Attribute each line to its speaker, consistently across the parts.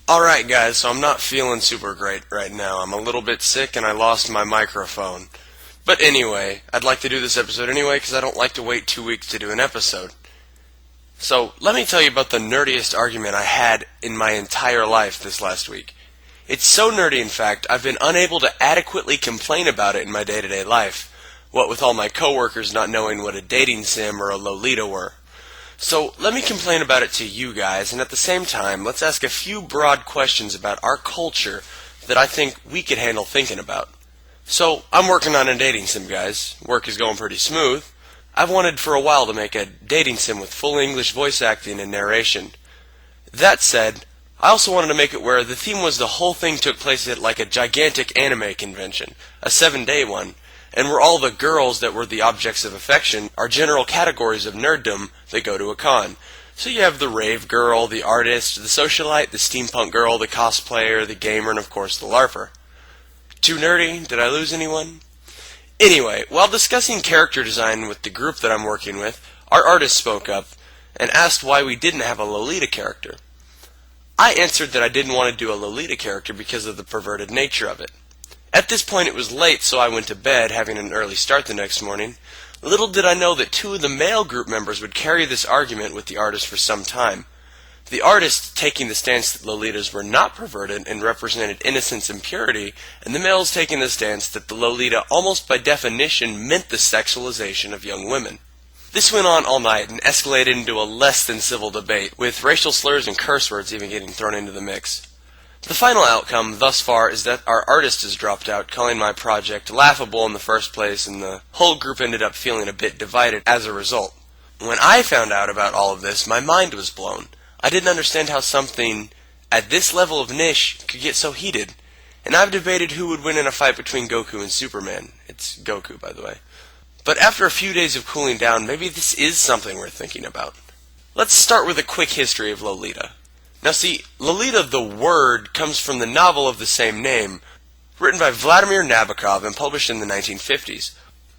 Speaker 1: Alright guys, so I'm not feeling super great right now. I'm a little bit sick and I lost my microphone. But anyway, I'd like to do this episode anyway because I don't like to wait 2 weeks to do an episode. So, let me tell you about the nerdiest argument I had in my entire life this last week. It's so nerdy, in fact, I've been unable to adequately complain about it in my day-to-day life. What with all my coworkers not knowing what a dating sim or a Lolita were. So, let me complain about it to you guys, and at the same time, let's ask a few broad questions about our culture that I think we could handle thinking about. So, I'm working on a dating sim, guys. Work is going pretty smooth. I've wanted for a while to make a dating sim with full English voice acting and narration. That said, I also wanted to make it where the theme was the whole thing took place at like a gigantic anime convention, a 7-day one, and where all the girls that were the objects of affection are general categories of nerddom that go to a con. So you have the rave girl, the artist, the socialite, the steampunk girl, the cosplayer, the gamer, and of course the LARPer. Too nerdy? Did I lose anyone? Anyway, while discussing character design with the group that I'm working with, our artist spoke up and asked why we didn't have a Lolita character. I answered that I didn't want to do a Lolita character because of the perverted nature of it. At this point it was late, so I went to bed, having an early start the next morning. Little did I know that 2 of the male group members would carry this argument with the artist for some time. The artist taking the stance that Lolitas were not perverted and represented innocence and purity, and the males taking the stance that the Lolita almost by definition meant the sexualization of young women. This went on all night and escalated into a less than civil debate, with racial slurs and curse words even getting thrown into the mix. The final outcome thus far is that our artist has dropped out, calling my project laughable in the first place, and the whole group ended up feeling a bit divided as a result. When I found out about all of this, my mind was blown. I didn't understand how something at this level of niche could get so heated, and I've debated who would win in a fight between Goku and Superman. It's Goku, by the way. But after a few days of cooling down, maybe this is something worth thinking about. Let's start with a quick history of Lolita. Now see, Lolita the word comes from the novel of the same name, written by Vladimir Nabokov and published in the 1950s.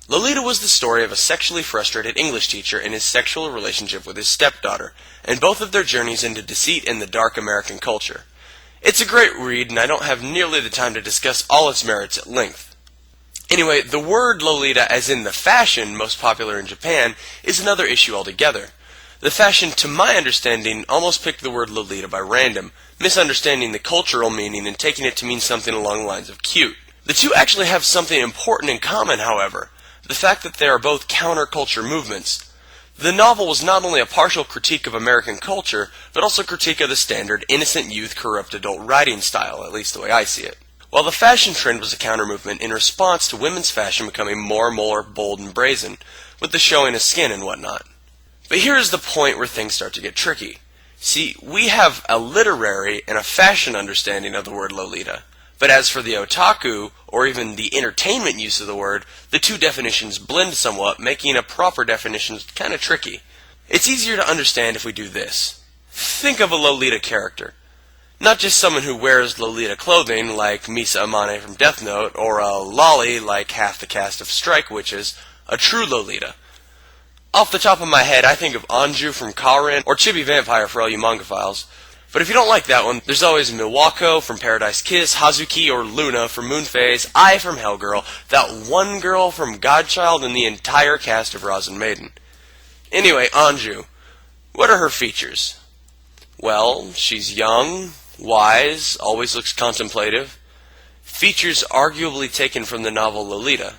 Speaker 1: Lolita was the story of a sexually frustrated English teacher and his sexual relationship with his stepdaughter, and both of their journeys into deceit and the dark American culture. It's a great read, and I don't have nearly the time to discuss all its merits at length. Anyway, the word Lolita, as in the fashion most popular in Japan, is another issue altogether. The fashion, to my understanding, almost picked the word Lolita by random, misunderstanding the cultural meaning and taking it to mean something along the lines of cute. The two actually have something important in common, however, the fact that they are both counterculture movements. The novel was not only a partial critique of American culture, but also a critique of the standard innocent youth corrupt adult writing style, at least the way I see it. While the fashion trend was a counter-movement in response to women's fashion becoming more and more bold and brazen, with the showing of skin and whatnot. But here is the point where things start to get tricky. See, we have a literary and a fashion understanding of the word Lolita, but as for the otaku, or even the entertainment use of the word, the two definitions blend somewhat, making a proper definition kind of tricky. It's easier to understand if we do this. Think of a Lolita character. Not just someone who wears Lolita clothing like Misa Amane from Death Note, or a lolly like half the cast of Strike Witches, a true Lolita. Off the top of my head, I think of Anju from Karin, or Chibi Vampire for all you manga files. But if you don't like that one, there's always Miwako from Paradise Kiss, Hazuki or Luna from Moonphase, Ai from Hellgirl, that one girl from Godchild, and the entire cast of Rosin Maiden. Anyway, Anju. What are her features? Well, she's young, wise, always looks contemplative. Features arguably taken from the novel Lolita.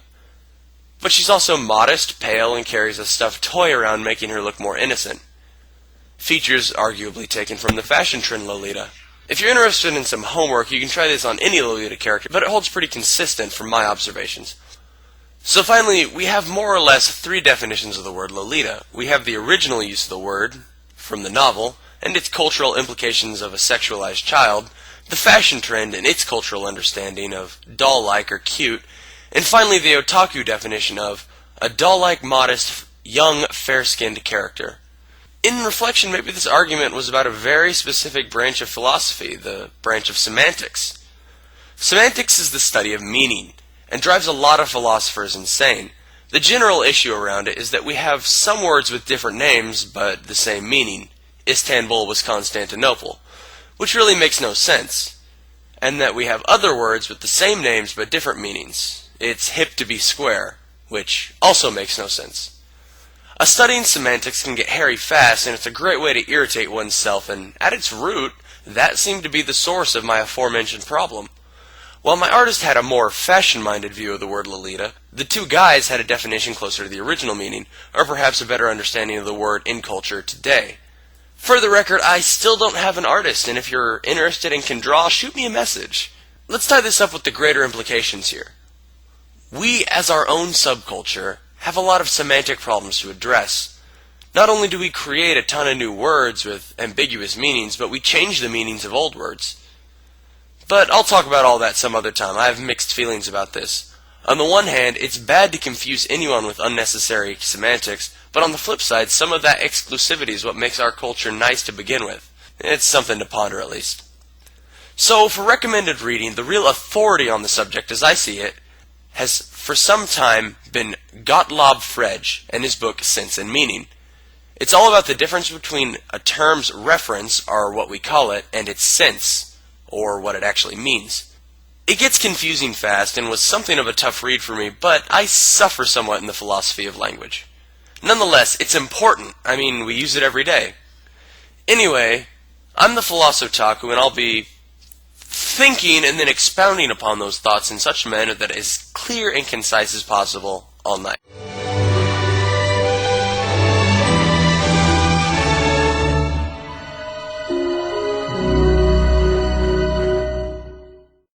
Speaker 1: But she's also modest, pale, and carries a stuffed toy around, making her look more innocent. Features arguably taken from the fashion trend Lolita. If you're interested in some homework, you can try this on any Lolita character, but it holds pretty consistent from my observations. So finally, we have more or less 3 definitions of the word Lolita. We have the original use of the word, from the novel, and its cultural implications of a sexualized child, the fashion trend and its cultural understanding of doll-like or cute, and finally the otaku definition of a doll-like, modest, young, fair-skinned character. In reflection, maybe this argument was about a very specific branch of philosophy, the branch of semantics. Semantics is the study of meaning, and drives a lot of philosophers insane. The general issue around it is that we have some words with different names, but the same meaning. Istanbul was Constantinople. which really makes no sense, and that we have other words with the same names but different meanings. It's hip to be square, which also makes no sense. Studying semantics can get hairy fast, and it's a great way to irritate oneself, and at its root, that seemed to be the source of my aforementioned problem. While my artist had a more fashion-minded view of the word Lolita, the two guys had a definition closer to the original meaning, or perhaps a better understanding of the word in culture today. For the record, I still don't have an artist, and if you're interested and can draw, shoot me a message. Let's tie this up with the greater implications here. We, as our own subculture, have a lot of semantic problems to address. Not only do we create a ton of new words with ambiguous meanings, but we change the meanings of old words. But I'll talk about all that some other time. I have mixed feelings about this. On the one hand, it's bad to confuse anyone with unnecessary semantics, but on the flip side, some of that exclusivity is what makes our culture nice to begin with. It's something to ponder at least. So, for recommended reading, the real authority on the subject as I see it has for some time been Gottlob Frege and his book Sense and Meaning. It's all about the difference between a term's reference, or what we call it, and its sense, or what it actually means. It gets confusing fast and was something of a tough read for me, but I suffer somewhat in the philosophy of language. Nonetheless, it's important. I mean, we use it every day. Anyway, I'm the Philosotaku, and I'll be thinking and then expounding upon those thoughts in such a manner that is clear and concise as possible all night.